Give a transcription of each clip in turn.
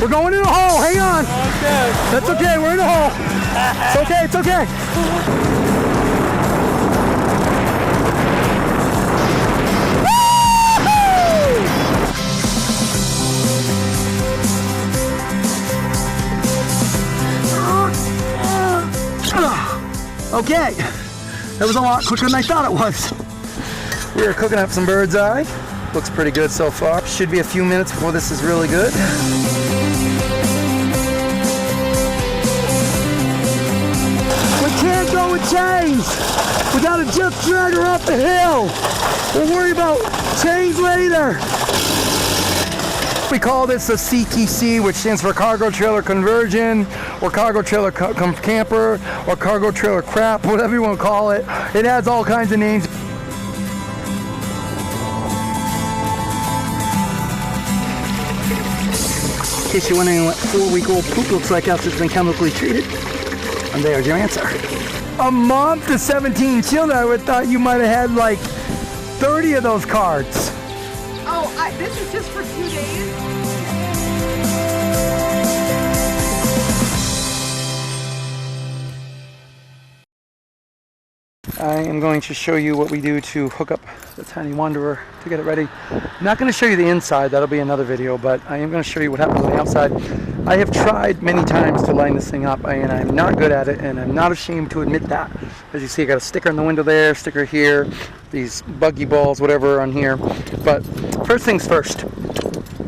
We're going in a hole. Hang on. Okay. That's okay. We're in a hole. It's okay. It's okay. Okay. That was a lot quicker than I thought it was. We're cooking up some bird's eye. Looks pretty good so far. Should be a few minutes before this is really good. We can't go with chains. We gotta just drag her up the hill. We'll worry about chains later. We call this a CTC, which stands for cargo trailer conversion, or cargo trailer camper, or cargo trailer crap, whatever you want to call it. It has all kinds of names. In case you're wondering what 4-week-old poop looks like after it's been chemically treated, and there's your answer. A month to 17 children, I would have thought you might have had like 30 of those cards. Oh, this is just for 2 days? I am going to show you what we do to hook up the Tiny Wanderer to get it ready. I'm not going to show you the inside, that'll be another video, but I am going to show you what happens on the outside. I have tried many times to line this thing up, and I'm not good at it, and I'm not ashamed to admit that. As you see, I got a sticker in the window there, sticker here, these buggy balls, whatever on here. But first things first.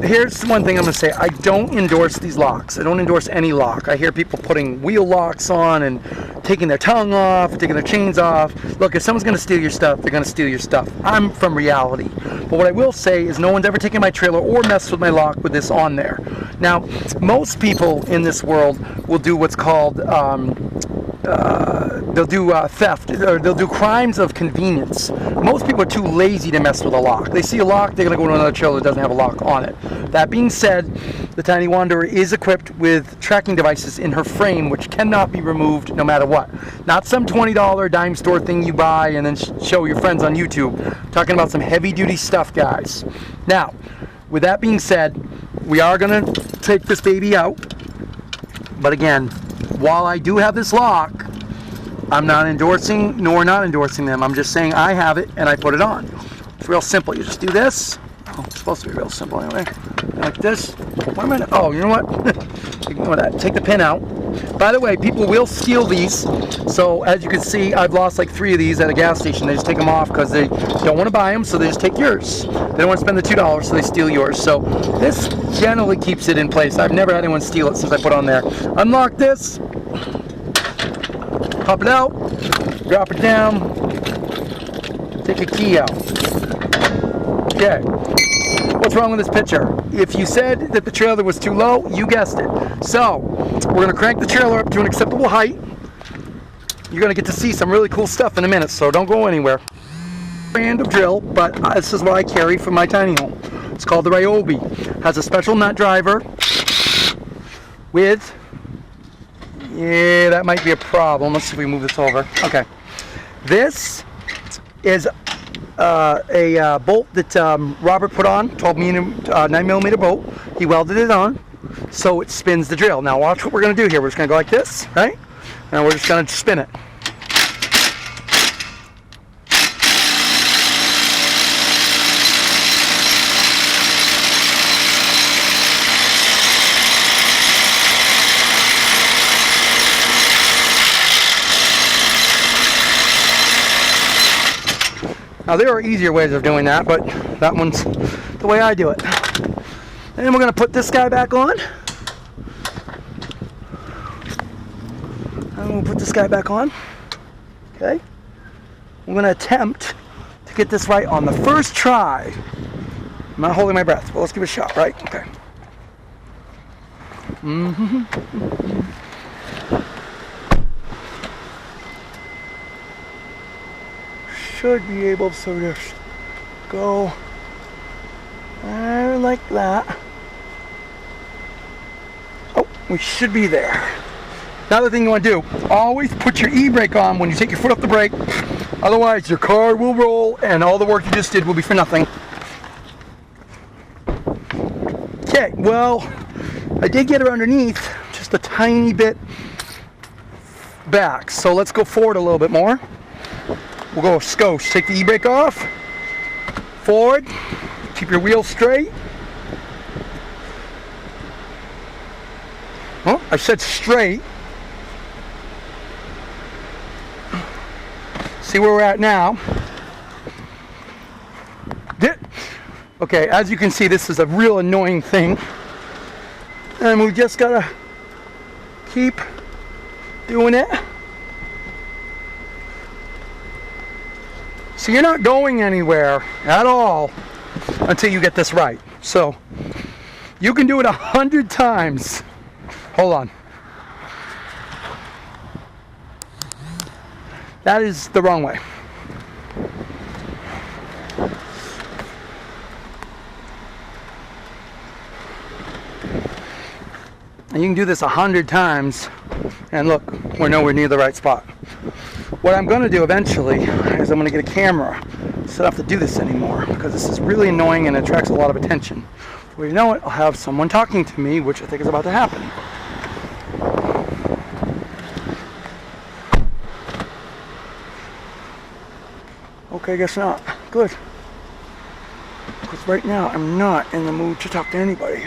Here's one thing I'm going to say. I don't endorse these locks. I don't endorse any lock. I hear people putting wheel locks on and taking their tongue off, taking their chains off. Look, if someone's going to steal your stuff, they're going to steal your stuff. I'm from reality. But what I will say is no one's ever taken my trailer or messed with my lock with this on there. Now, most people in this world will do what's called they'll do theft, or they'll do crimes of convenience. Most people are too lazy to mess with a lock. They see a lock, they're going to go to another trailer that doesn't have a lock on it. That being said, the Tiny Wanderer is equipped with tracking devices in her frame, which cannot be removed no matter what. Not some $20 dime store thing you buy and then show your friends on YouTube. I'm talking about some heavy-duty stuff, guys. Now, with that being said, we are going to take this baby out. But again, while I do have this lock, I'm not endorsing nor not endorsing them. I'm just saying I have it and I put it on. It's real simple. You just do this. Oh, it's supposed to be real simple anyway. Like this. What am I? Oh, you know what? Ignore that. Take the pin out. By the way, people will steal these. So as you can see, I've lost like 3 of these at a gas station. They just take them off because they don't want to buy them, so they just take yours. They don't want to spend the $2, so they steal yours. So this generally keeps it in place. I've never had anyone steal it since I put it on there. Unlock this. Pop it out. Drop it down. Take a key out. Okay. What's wrong with this picture? If you said that the trailer was too low, you guessed it. So, we're going to crank the trailer up to an acceptable height. You're going to get to see some really cool stuff in a minute, so don't go anywhere. Brand of drill, but this is what I carry for my tiny home. It's called the Ryobi. Has a special nut driver with, yeah, that might be a problem. Let's see if we move this over. Okay. This is a bolt that Robert put on, 9mm bolt. He welded it on, so it spins the drill. Now watch what we're going to do here. We're just going to go like this, right? And we're just going to spin it. Now there are easier ways of doing that, but that one's the way I do it. And we're going to put this guy back on. And we'll put this guy back on. Okay. I'm going to attempt to get this right on the first try. I'm not holding my breath, but let's give it a shot, right? Okay. Should be able to just go like that. Oh, we should be there. Another thing you want to do, always put your e-brake on when you take your foot off the brake. Otherwise, your car will roll and all the work you just did will be for nothing. Okay, well, I did get her underneath, just a tiny bit back. So let's go forward a little bit more. We'll go skosh. Take the e-brake off. Forward. Keep your wheels straight. Oh, I said straight. See where we're at now. Okay, as you can see, this is a real annoying thing. And we just gotta keep doing it. So you're not going anywhere at all until you get this right. So you can do it 100 times. Hold on. That is the wrong way. And you can do this 100 times, and look, we're nowhere near the right spot. What I'm going to do eventually is I'm going to get a camera, so I don't have to do this anymore, because this is really annoying and attracts a lot of attention. Well, you know what? I'll have someone talking to me, which I think is about to happen. Okay, guess not. Good. Because right now I'm not in the mood to talk to anybody.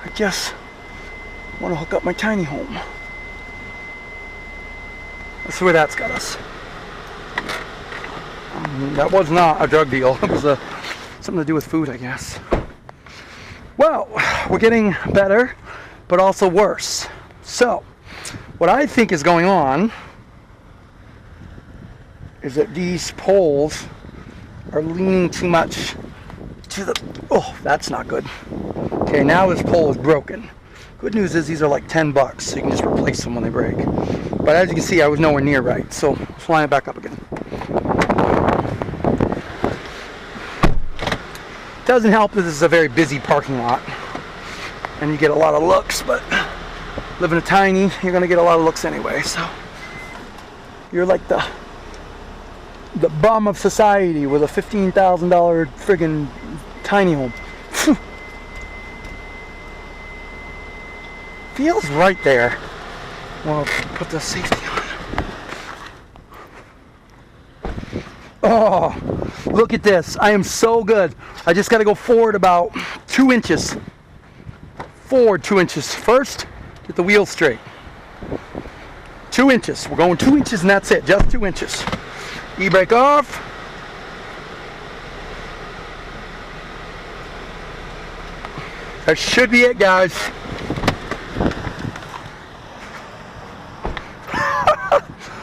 I just want to hook up my tiny home. That's where that's got us. That was not a drug deal. It was something to do with food, I guess. Well, we're getting better, but also worse. So, what I think is going on is that these poles are leaning too much to the... Oh, that's not good. Okay, now this pole is broken. Good news is these are like $10, so you can just replace them when they break. But as you can see, I was nowhere near right, so let's line it back up again. Doesn't help that this is a very busy parking lot, and you get a lot of looks, but living a tiny, you're going to get a lot of looks anyway, so you're like the bum of society with a $15,000 friggin' tiny home. Feels right there. Well, put the safety on. Oh, look at this. I am so good. I just got to go forward about 2 inches. Forward 2 inches. First, get the wheels straight. 2 inches. We're going 2 inches and that's it. Just 2 inches. E-brake off. That should be it, guys.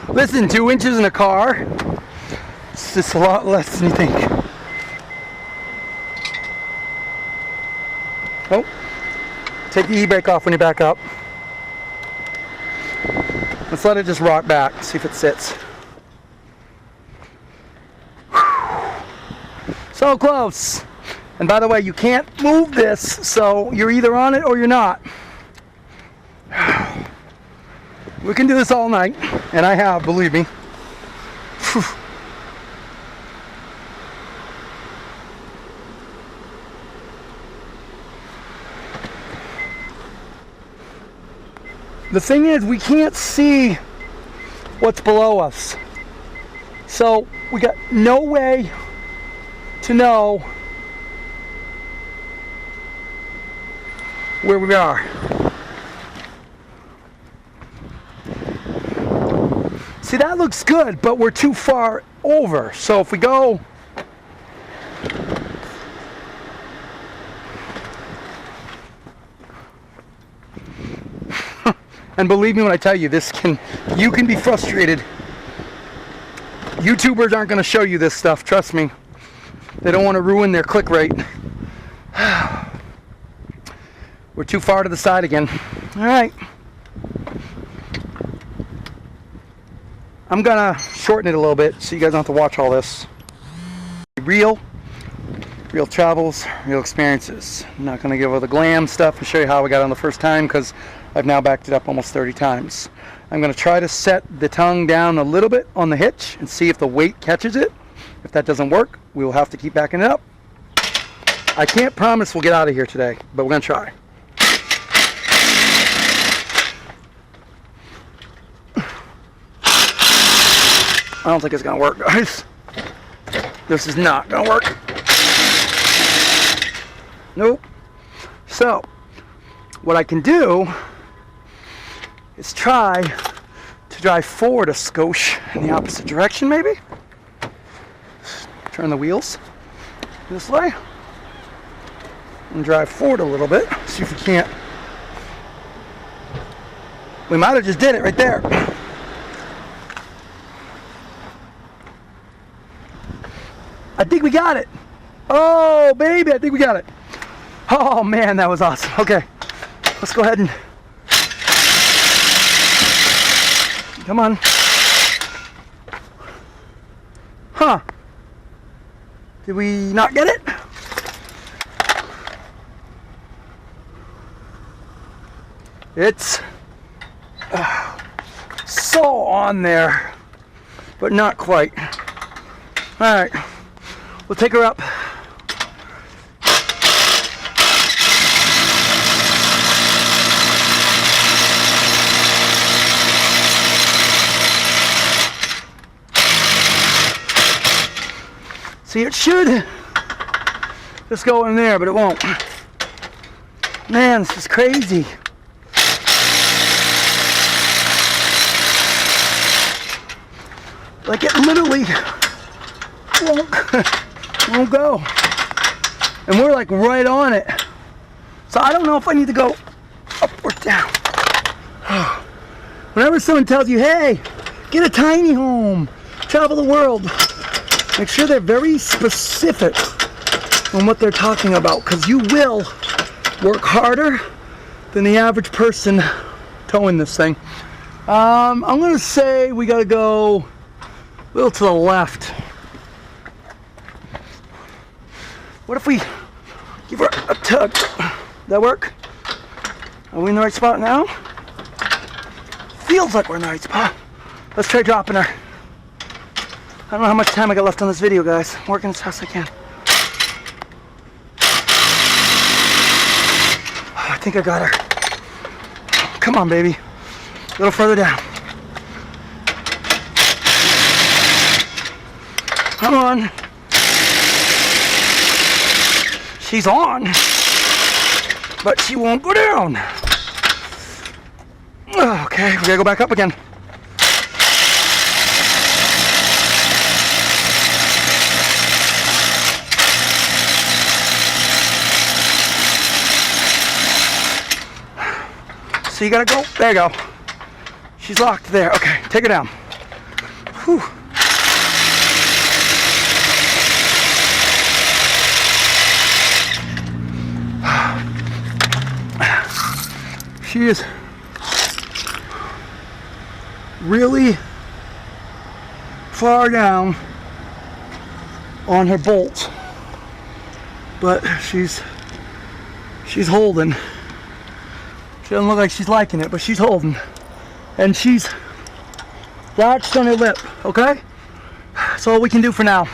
Listen, 2 inches in a car, it's just a lot less than you think. Oh, take the e-brake off when you back up. Let's let it just rock back, see if it sits. So close. And by the way, you can't move this, so you're either on it or you're not. We can do this all night, and I have, believe me. Whew. The thing is, we can't see what's below us. So we got no way to know where we are. See, that looks good, but we're too far over. So if we go... And believe me when I tell you, you can be frustrated. YouTubers aren't going to show you this stuff, trust me. They don't want to ruin their click rate. We're too far to the side again. All right. I'm gonna shorten it a little bit so you guys don't have to watch all this. Real travels, real experiences. I'm not gonna give all the glam stuff and show you how I got on the first time because I've now backed it up almost 30 times. I'm gonna try to set the tongue down a little bit on the hitch and see if the weight catches it. If that doesn't work, we will have to keep backing it up. I can't promise we'll get out of here today, but we're gonna try. I don't think it's gonna work, guys. This is not gonna work. Nope. So, what I can do is try to drive forward a skosh in the opposite direction, maybe. Turn the wheels this way and drive forward a little bit. See if we can't. We might have just did it right there. I think we got it. Oh, baby, I think we got it. Oh, man, that was awesome. Okay, let's go ahead and... Come on. Huh. Did we not get it? It's so on there, but not quite. All right, we'll take her up. See, it should just go in there, but it won't. Man, this is crazy. Like, it literally won't go. And we're like right on it. So I don't know if I need to go up or down. Whenever someone tells you, hey, get a tiny home, travel the world, make sure they're very specific on what they're talking about, because you will work harder than the average person towing this thing. I'm going to say we got to go a little to the left. What if we give her a tug? That work? Are we in the right spot now? Feels like we're in the right spot. Let's try dropping her. I don't know how much time I got left on this video, guys. I'm working as fast as I can. Oh, I think I got her. Come on, baby. A little further down. Come on. She's on, but she won't go down. Okay, we gotta go back up again. So you gotta go, there you go. She's locked there. Okay, take her down. Whew. She is really far down on her bolts, but she's holding. She doesn't look like she's liking it, but she's holding, and she's latched on her lip. Okay, that's all we can do for now.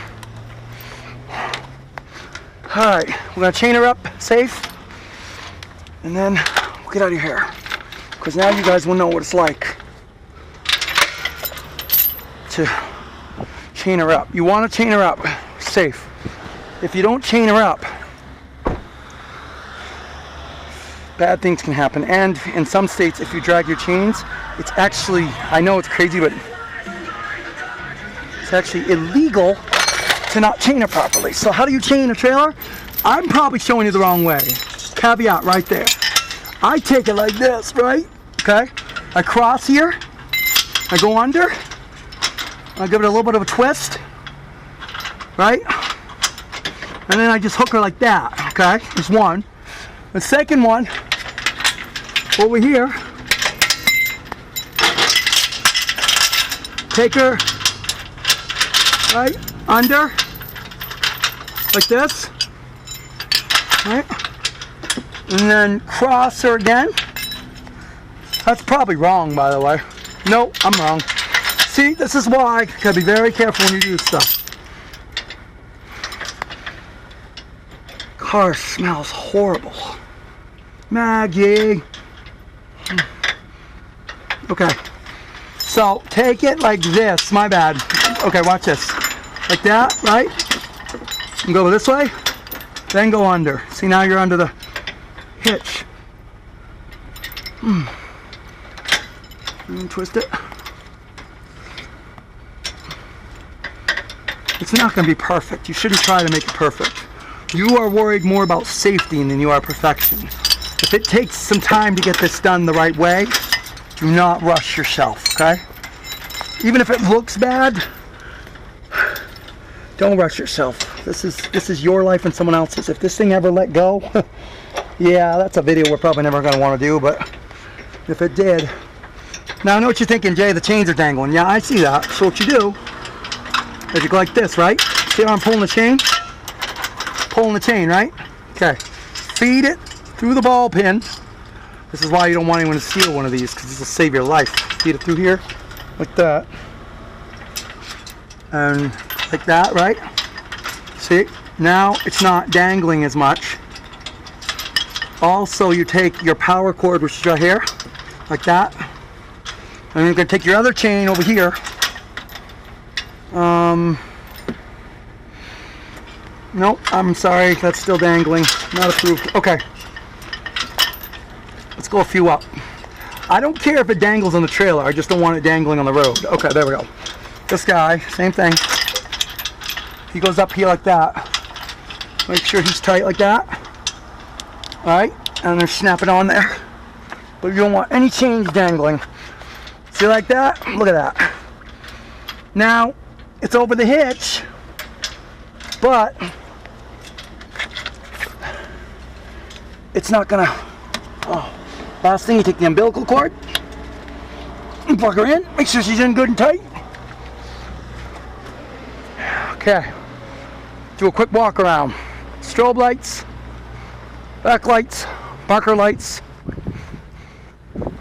All right, we're gonna chain her up safe, and then we'll get out of your hair, because now you guys will know what it's like to chain her up. You want to chain her up safe. If you don't chain her up, bad things can happen. And in some states, if you drag your chains, it's actually, I know it's crazy, but it's actually illegal to not chain her properly. So how do you chain a trailer? I'm probably showing you the wrong way. Caveat right there. I take it like this, right? Okay? I cross here, I go under, I give it a little bit of a twist, right? And then I just hook her like that, okay? There's one. The second one, over here, take her right under, like this, right? And then cross her again. That's probably wrong, by the way. No, I'm wrong. See, this is why you gotta be very careful when you do stuff. Car smells horrible. Maggie. Okay. So take it like this. My bad. Okay, watch this. Like that, right? And go this way, then go under. See, now you're under the hitch. And twist it. It's not going to be perfect. You shouldn't try to make it perfect. You are worried more about safety than you are perfection. If it takes some time to get this done the right way, do not rush yourself, okay? Even if it looks bad, don't rush yourself. This is your life and someone else's. If this thing ever let go, yeah, that's a video we're probably never going to want to do, but if it did. Now I know what you're thinking, Jay, the chains are dangling. Yeah, I see that. So what you do is you go like this, right? See how I'm pulling the chain? Pulling the chain, right? Okay. Feed it through the ball pin. This is why you don't want anyone to steal one of these, because this will save your life. Feed it through here, like that. And like that, right? See? Now it's not dangling as much. Also, you take your power cord, which is right here, like that. And you're going to take your other chain over here. Nope, I'm sorry, that's still dangling. Not approved. Okay. Let's go a few up. I don't care if it dangles on the trailer, I just don't want it dangling on the road. Okay, there we go. This guy, same thing. He goes up here like that. Make sure he's tight like that. Alright, and then snap it on there. But you don't want any chains dangling. See like that? Look at that. Now, it's over the hitch, but it's not gonna. Oh. Last thing, you take the umbilical cord and plug her in. Make sure she's in good and tight. Okay. Do a quick walk around. Strobe lights, back lights, marker lights.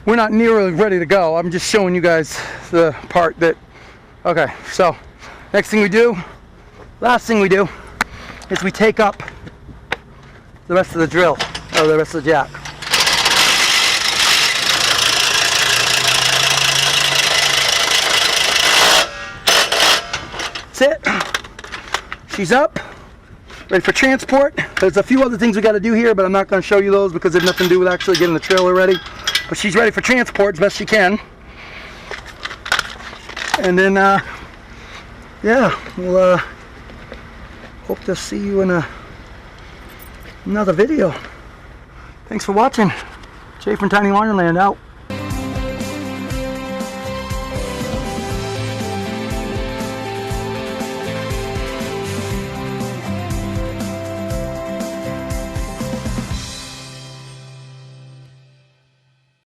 We're not nearly ready to go. I'm just showing you guys the part that. Okay, so next thing we do, last thing we do, is we take up the rest of the drill, or the rest of the jack. That's it. She's up, ready for transport. There's a few other things we got to do here, but I'm not going to show you those because they have nothing to do with actually getting the trailer ready. But she's ready for transport as best she can. And then, yeah, we'll hope to see you in another video. Thanks for watching. Jay from Tiny Wonderland out.